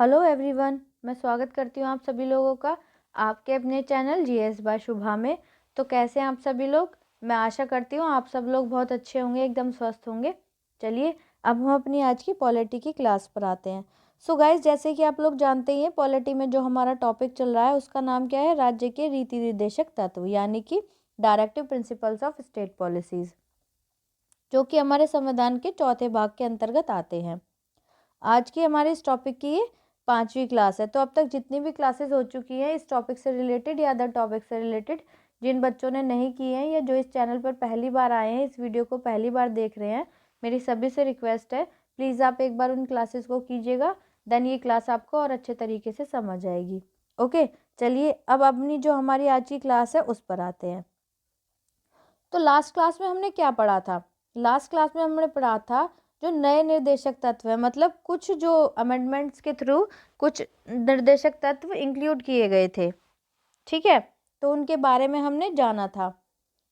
Hello everyone, मैं स्वागत करती हूँ आप सभी लोगों का आपके अपने चैनल जीएस बाय शुभा में। तो कैसे हैं आप सभी लोग? मैं आशा करती हूँ आप सब लोग बहुत अच्छे होंगे, एकदम स्वस्थ होंगे। चलिए अब हम अपनी आज की पॉलिटी की क्लास पर आते हैं। सो गाइस, जैसे कि आप लोग जानते ही हैं, पॉलिटी में जो हमारा टॉपिक चल रहा है उसका नाम क्या है? राज्य के रीति निर्देशक तत्व, यानी कि directive principles of state policies, जो कि हमारे संविधान के चौथे भाग के अंतर्गत आते हैं। आज की हमारे इस टॉपिक की ये 5वीं क्लास है। तो अब तक जितनी भी क्लासेस हो चुकी हैं इस टॉपिक से रिलेटेड या अदर टॉपिक से रिलेटेड, जिन बच्चों ने नहीं किए हैं या जो इस चैनल पर पहली बार आए हैं, इस वीडियो को पहली बार देख रहे हैं, मेरी सभी से रिक्वेस्ट है, प्लीज़ आप एक बार उन क्लासेस को कीजिएगा। देन ये क्लास आपको और अच्छे तरीके से समझ आएगी। ओके, चलिए अब अपनी जो हमारी आज की क्लास है उस पर आते हैं। तो लास्ट क्लास में हमने क्या पढ़ा था? लास्ट क्लास में हमने पढ़ा था जो नए निर्देशक तत्व है, मतलब कुछ जो अमेंडमेंट्स के थ्रू कुछ निर्देशक तत्व इंक्लूड किए गए थे, ठीक है, तो उनके बारे में हमने जाना था।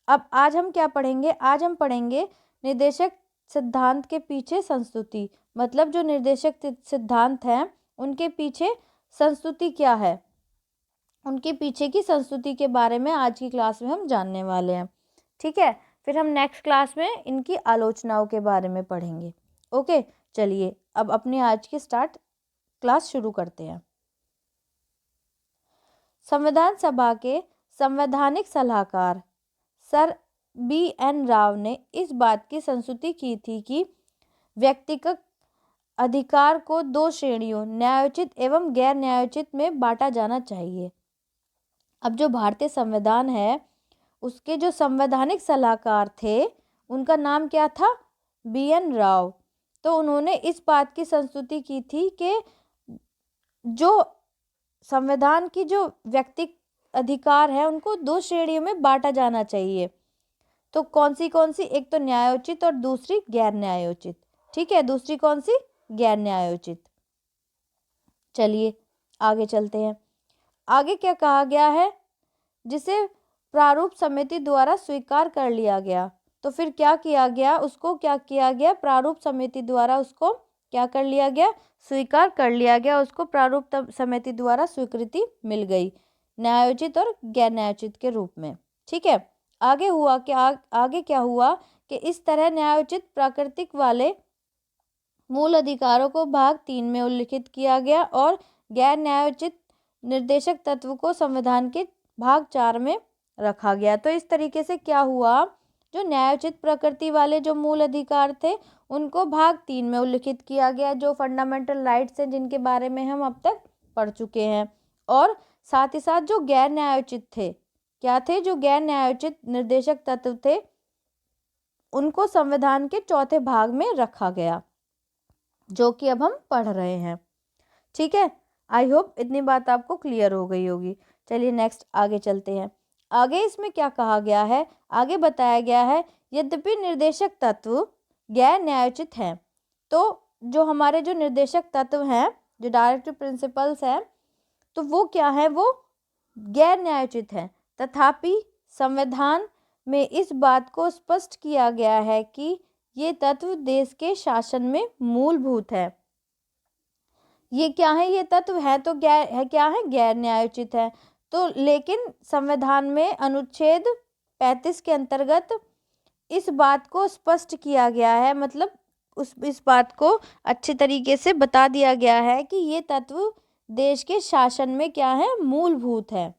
अब आज हम क्या पढ़ेंगे? आज हम पढ़ेंगे निर्देशक सिद्धांत के पीछे संस्तुति, मतलब जो निर्देशक सिद्धांत हैं उनके पीछे संस्तुति क्या है, उनके पीछे की संस्तुति के बारे में आज की क्लास में हम जानने वाले हैं, ठीक है। फिर हम नेक्स्ट क्लास में इनकी आलोचनाओं के बारे में पढ़ेंगे। ओके, चलिए अब अपनी आज की क्लास शुरू करते हैं। संविधान सभा के संवैधानिक सलाहकार सर BN राव ने इस बात की संस्तुति की थी कि व्यक्तिगत अधिकार को दो श्रेणियों, न्यायोचित एवं गैर न्यायोचित में बांटा जाना चाहिए। अब जो भारतीय संविधान है उसके जो संवैधानिक सलाहकार थे उनका नाम क्या था? BN राव। तो उन्होंने इस बात की संस्तुति की थी कि जो संविधान की जो व्यक्ति अधिकार है उनको दो श्रेणियों में बांटा जाना चाहिए। तो कौन सी? एक तो न्यायोचित और दूसरी गैर न्यायोचित, ठीक है। दूसरी कौन सी? गैर न्यायोचित। चलिए आगे चलते हैं। आगे क्या कहा गया है? जिसे प्रारूप समिति द्वारा स्वीकार कर लिया गया। तो फिर क्या किया गया? उसको क्या किया गया? प्रारूप समिति द्वारा उसको क्या कर लिया गया? स्वीकार कर लिया गया। उसको प्रारूप समिति द्वारा स्वीकृति मिल गई, न्यायोचित और गैर न्यायोचित के रूप में, ठीक है। आगे हुआ क्या? आगे क्या हुआ कि इस तरह न्यायोचित प्राकृतिक वाले मूल अधिकारों को भाग 3 में उल्लिखित किया गया और गैर न्यायोचित निर्देशक तत्व को संविधान के भाग 4 में रखा गया। तो इस तरीके से क्या हुआ? जो न्यायोचित प्रकृति वाले जो मूल अधिकार थे उनको भाग 3 में उल्लिखित किया गया, जो फंडामेंटल राइट्स हैं जिनके बारे में हम अब तक पढ़ चुके हैं। और साथ ही साथ जो गैर न्यायोचित थे, क्या थे? जो गैर न्यायोचित निर्देशक तत्व थे उनको संविधान के चौथे भाग में रखा गया, जो कि अब हम पढ़ रहे हैं, ठीक है। आई होप इतनी बात आपको क्लियर हो गई होगी। चलिए नेक्स्ट आगे चलते हैं। आगे इसमें क्या कहा गया है? आगे बताया गया है यद्यपि निर्देशक तत्व गैर न्यायोचित हैं, तो जो हमारे जो निर्देशक तत्व हैं, जो डायरेक्टिव प्रिंसिपल्स हैं, तो वो क्या है? वो गैर न्यायोचित हैं। तथापि संविधान में इस बात को स्पष्ट किया गया है कि ये तत्व देश के शासन में मूलभूत है। ये क्या है? ये तत्व है तो गैर है, क्या है? गैर न्यायोचित है। तो लेकिन संविधान में अनुच्छेद 35 के अंतर्गत इस बात को स्पष्ट किया गया है, मतलब इस बात को अच्छे तरीके से बता दिया गया है कि ये तत्व देश के शासन में क्या है? मूलभूत है।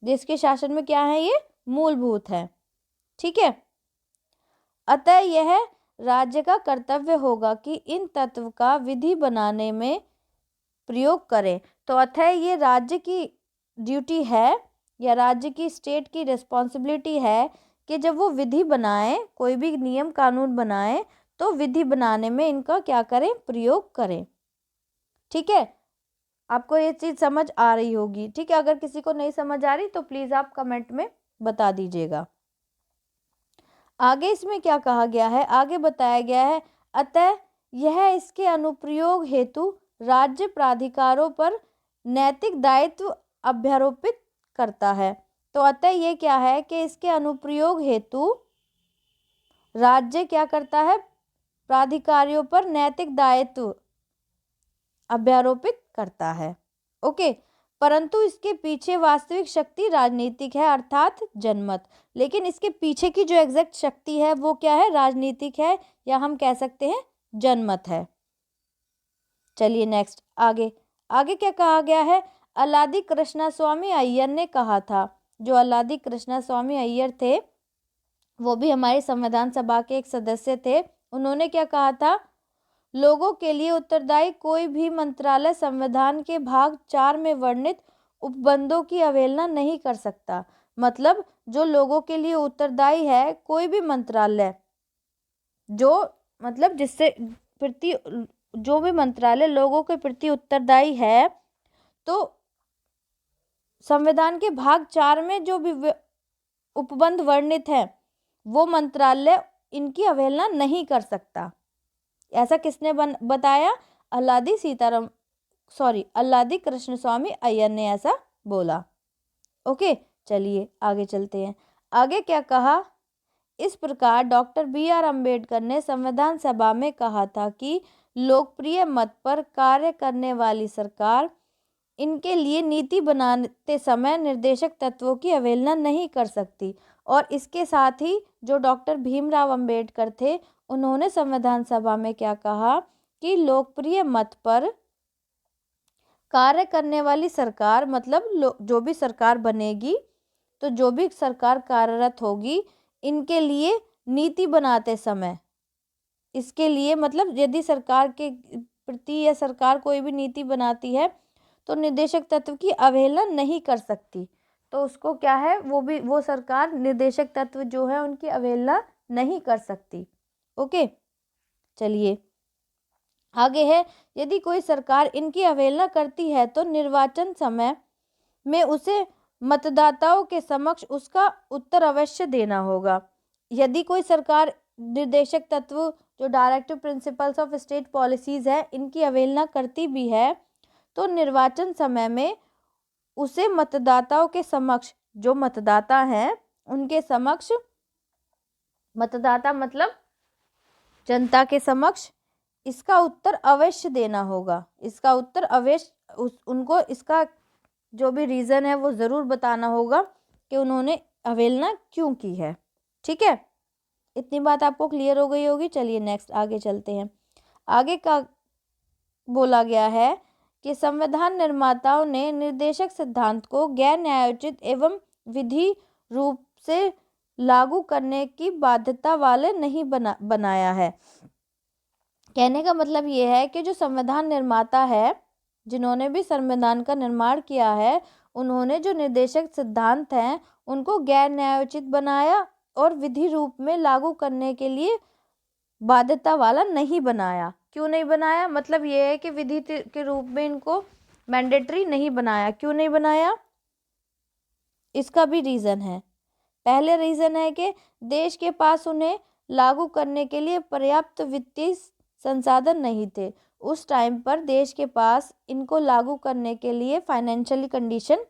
देश के शासन में क्या है? ये मूलभूत है, ठीक है। अतः यह राज्य का कर्तव्य होगा कि इन तत्व का विधि बनाने में प्रयोग करें। तो अतः ये राज्य की ड्यूटी है या राज्य की स्टेट की रिस्पॉन्सिबिलिटी है कि जब वो विधि बनाए, कोई भी नियम कानून बनाए, तो विधि बनाने में इनका क्या करें? प्रयोग करें, ठीक है। आपको ये चीज़ समझ आ रही होगी, ठीक है। अगर किसी को नहीं समझ आ रही तो प्लीज़ आप कमेंट में बता दीजिएगा। आगे इसमें क्या कहा गया है? आगे बताया गया है अतः यह इसके अनुप्रयोग हेतु राज्य प्राधिकारों पर नैतिक दायित्व अभ्यारोपित करता है। तो अतः ये क्या है कि इसके अनुप्रयोग हेतु राज्य क्या करता है? प्राधिकारियों पर नैतिक दायित्व अभ्यारोपित करता है। ओके, परंतु इसके पीछे वास्तविक शक्ति राजनीतिक है, अर्थात जनमत। लेकिन इसके पीछे की जो एग्जैक्ट शक्ति है वो क्या है? राजनीतिक है, या हम कह सकते हैं जनमत है। चलिए नेक्स्ट, आगे आगे क्या कहा गया है? अल्लादी कृष्णस्वामी अय्यर ने कहा था। जो अल्लादी कृष्णस्वामी अय्यर थे वो भी हमारी संविधान सभा के एक सदस्य थे। उन्होंने क्या कहा था? लोगों के लिए उत्तरदायी कोई भी मंत्रालय संविधान के भाग 4 में वर्णित उपबंधों की अवहेलना नहीं कर सकता। मतलब जो लोगों के लिए उत्तरदायी है, कोई भी मंत्रालय जो मतलब जिससे प्रति जो भी मंत्रालय लोगों के प्रति उत्तरदायी है, तो संविधान के भाग 4 में जो भी उपबंध वर्णित है वो मंत्रालय इनकी अवहेलना नहीं कर सकता। ऐसा किसने बताया? अल्लादी कृष्णस्वामी अय्यर ने ऐसा बोला। ओके, चलिए आगे चलते हैं। आगे क्या कहा? इस प्रकार डॉक्टर BR अम्बेडकर ने संविधान सभा में कहा था कि लोकप्रिय मत पर कार्य करने वाली सरकार इनके लिए नीति बनाते समय निर्देशक तत्वों की अवहेलना नहीं कर सकती। और इसके साथ ही जो डॉक्टर भीमराव अंबेडकर थे उन्होंने संविधान सभा में क्या कहा कि लोकप्रिय मत पर कार्य करने वाली सरकार, मतलब जो भी सरकार बनेगी, तो जो भी सरकार कार्यरत होगी, इनके लिए नीति बनाते समय, इसके लिए मतलब यदि सरकार के प्रति या सरकार कोई भी नीति बनाती है तो निर्देशक तत्व की अवहेलना नहीं कर सकती। तो उसको क्या है, वो सरकार निर्देशक तत्व जो है उनकी अवहेलना नहीं कर सकती। ओके, चलिए आगे है, यदि कोई सरकार इनकी अवहेलना करती है तो निर्वाचन समय में उसे मतदाताओं के समक्ष उसका उत्तर अवश्य देना होगा। यदि कोई सरकार निर्देशक तत्व जो directive principles of state policies है इनकी अवहेलना करती भी है तो निर्वाचन समय में उसे मतदाताओं के समक्ष, जो मतदाता हैं उनके समक्ष, मतदाता मतलब जनता के समक्ष, इसका उत्तर अवश्य देना होगा। इसका उत्तर अवश्य उनको इसका जो भी रीज़न है वो ज़रूर बताना होगा कि उन्होंने अवहेलना क्यों की है। ठीक है, इतनी बात आपको क्लियर हो गई होगी। चलिए नेक्स्ट आगे चलते हैं। आगे का बोला गया है कि संविधान निर्माताओं ने निर्देशक सिद्धांत को गैर न्यायोचित एवं विधि रूप से लागू करने की बाध्यता वाले नहीं बनाया है। कहने का मतलब ये है कि जो संविधान निर्माता है, जिन्होंने भी संविधान का निर्माण किया है, उन्होंने जो निर्देशक सिद्धांत हैं उनको गैर न्यायोचित बनाया और विधि रूप में लागू करने के लिए बाध्यता वाला नहीं बनाया। क्यों नहीं बनाया? मतलब ये है कि विधि के रूप में इनको मैंडेटरी नहीं बनाया। क्यों नहीं बनाया? इसका भी रीज़न है। पहले रीज़न है कि देश के पास उन्हें लागू करने के लिए पर्याप्त वित्तीय संसाधन नहीं थे। उस टाइम पर देश के पास इनको लागू करने के लिए फाइनेंशियली कंडीशन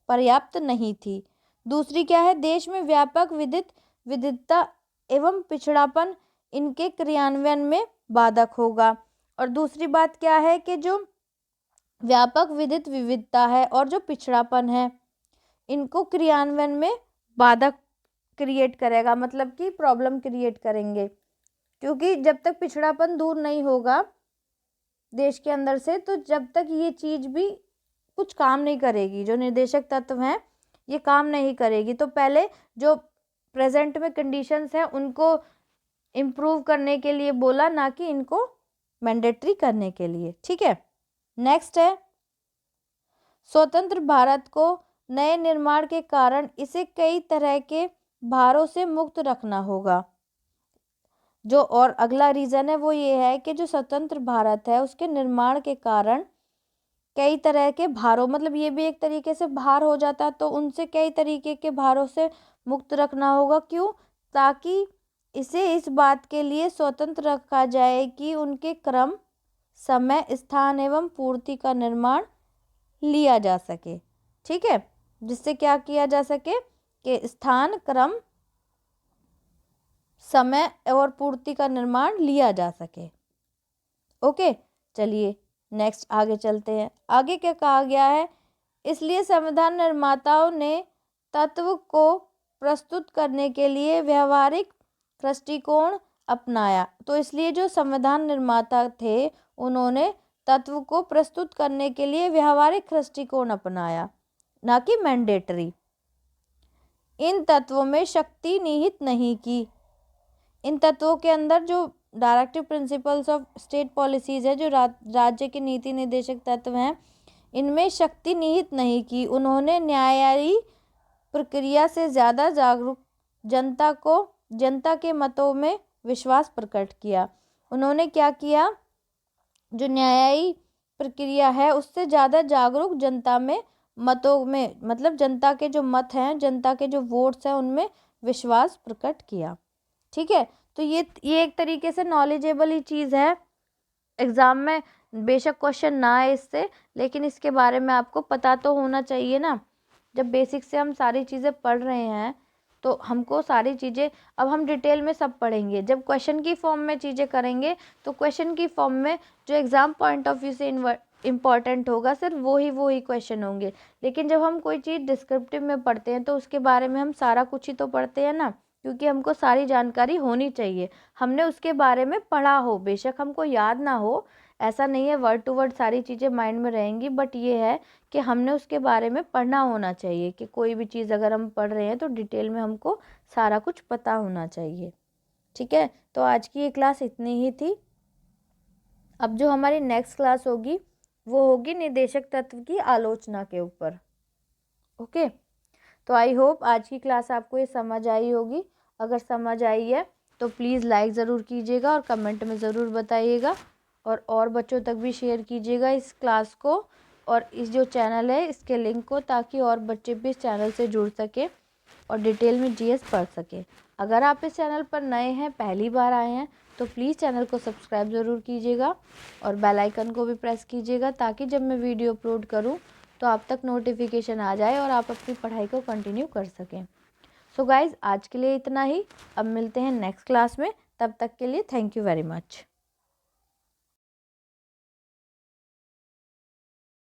पर्याप्त नहीं थी। दूसरी क्या है? देश में व्यापक विविधता एवं पिछड़ापन इनके क्रियान्वयन में बाधक होगा। और दूसरी बात क्या है कि जो व्यापक विविधता है और जो पिछड़ापन है इनको क्रियान्वयन में बाधक क्रिएट करेगा, मतलब कि प्रॉब्लम क्रिएट करेंगे। क्योंकि जब तक पिछड़ापन दूर नहीं होगा देश के अंदर से, तो जब तक ये चीज़ भी कुछ काम नहीं करेगी। जो निर्देशक तत्व हैं ये काम नहीं करेगी। तो पहले जो प्रेजेंट में कंडीशंस हैं उनको इम्प्रूव करने के लिए बोला, ना कि इनको मैंडेटरी करने के लिए। ठीक है, नेक्स्ट है, स्वतंत्र भारत को नए निर्माण के कारण इसे कई तरह के भारों से मुक्त रखना होगा। जो और अगला रीज़न है वो ये है कि जो स्वतंत्र भारत है उसके निर्माण के कारण कई तरह के भारों, मतलब ये भी एक तरीके से भार हो जाता, तो उनसे कई तरीके के भारों से मुक्त रखना होगा। क्यों? ताकि इसे इस बात के लिए स्वतंत्र रखा जाए कि उनके क्रम, समय, स्थान एवं पूर्ति का निर्माण लिया जा सके। ठीक है, जिससे क्या किया जा सके कि स्थान, क्रम, समय और पूर्ति का निर्माण लिया जा सके। ओके, चलिए नेक्स्ट आगे चलते हैं। आगे क्या कहा गया है, इसलिए संविधान निर्माताओं ने तत्व को प्रस्तुत करने के लिए व्यवहारिक दृष्टिकोण अपनाया। तो इसलिए जो संविधान निर्माता थे उन्होंने तत्व को प्रस्तुत करने के लिए व्यवहारिक दृष्टिकोण अपनाया, ना कि मैंडेटरी। इन तत्वों में शक्ति निहित नहीं की। इन तत्वों के अंदर जो directive principles of state policies है, जो राज्य के नीति निर्देशक तत्व हैं, इनमें शक्ति निहित नहीं की। उन्होंने न्यायिक प्रक्रिया से ज़्यादा जागरूक जनता के मतों में विश्वास प्रकट किया। उन्होंने क्या किया, जो न्यायिक प्रक्रिया है उससे ज़्यादा जागरूक जनता में मतों में, मतलब जनता के जो मत हैं, जनता के जो वोट्स हैं, उनमें विश्वास प्रकट किया। ठीक है, तो ये एक तरीके से नॉलेजेबल ही चीज़ है। एग्ज़ाम में बेशक क्वेश्चन ना आए इससे, लेकिन इसके बारे में आपको पता तो होना चाहिए ना। जब बेसिक से हम सारी चीज़ें पढ़ रहे हैं तो हमको सारी चीज़ें, अब हम डिटेल में सब पढ़ेंगे। जब क्वेश्चन की फॉर्म में चीज़ें करेंगे तो क्वेश्चन की फॉर्म में जो एग्ज़ाम पॉइंट ऑफ व्यू से इम्पॉर्टेंट होगा सिर्फ वही क्वेश्चन होंगे। लेकिन जब हम कोई चीज़ डिस्क्रिप्टिव में पढ़ते हैं तो उसके बारे में हम सारा कुछ ही तो पढ़ते हैं ना, क्योंकि हमको सारी जानकारी होनी चाहिए। हमने उसके बारे में पढ़ा हो, बेशक हमको याद ना हो, ऐसा नहीं है वर्ड टू वर्ड सारी चीज़ें माइंड में रहेंगी, बट ये है कि हमने उसके बारे में पढ़ना होना चाहिए कि कोई भी चीज़ अगर हम पढ़ रहे हैं तो डिटेल में हमको सारा कुछ पता होना चाहिए। ठीक है, तो आज की ये क्लास इतनी ही थी। अब जो हमारी नेक्स्ट क्लास होगी वो होगी निर्देशक तत्व की आलोचना के ऊपर। ओके, तो आई होप आज की क्लास आपको ये समझ आई होगी। अगर समझ आई है तो प्लीज़ लाइक ज़रूर कीजिएगा और कमेंट में ज़रूर बताइएगा, और बच्चों तक भी शेयर कीजिएगा इस क्लास को और इस जो चैनल है इसके लिंक को, ताकि और बच्चे भी इस चैनल से जुड़ सके और डिटेल में जीएस पढ़ सके। अगर आप इस चैनल पर नए हैं, पहली बार आए हैं, तो प्लीज़ चैनल को सब्सक्राइब ज़रूर कीजिएगा और बेल आइकन को भी प्रेस कीजिएगा, ताकि जब मैं वीडियो अपलोड करूं तो आप तक नोटिफिकेशन आ जाए और आप अपनी पढ़ाई को कंटिन्यू कर सकें। सो गाइज़, आज के लिए इतना ही। अब मिलते हैं नेक्स्ट क्लास में, तब तक के लिए थैंक यू वेरी मच।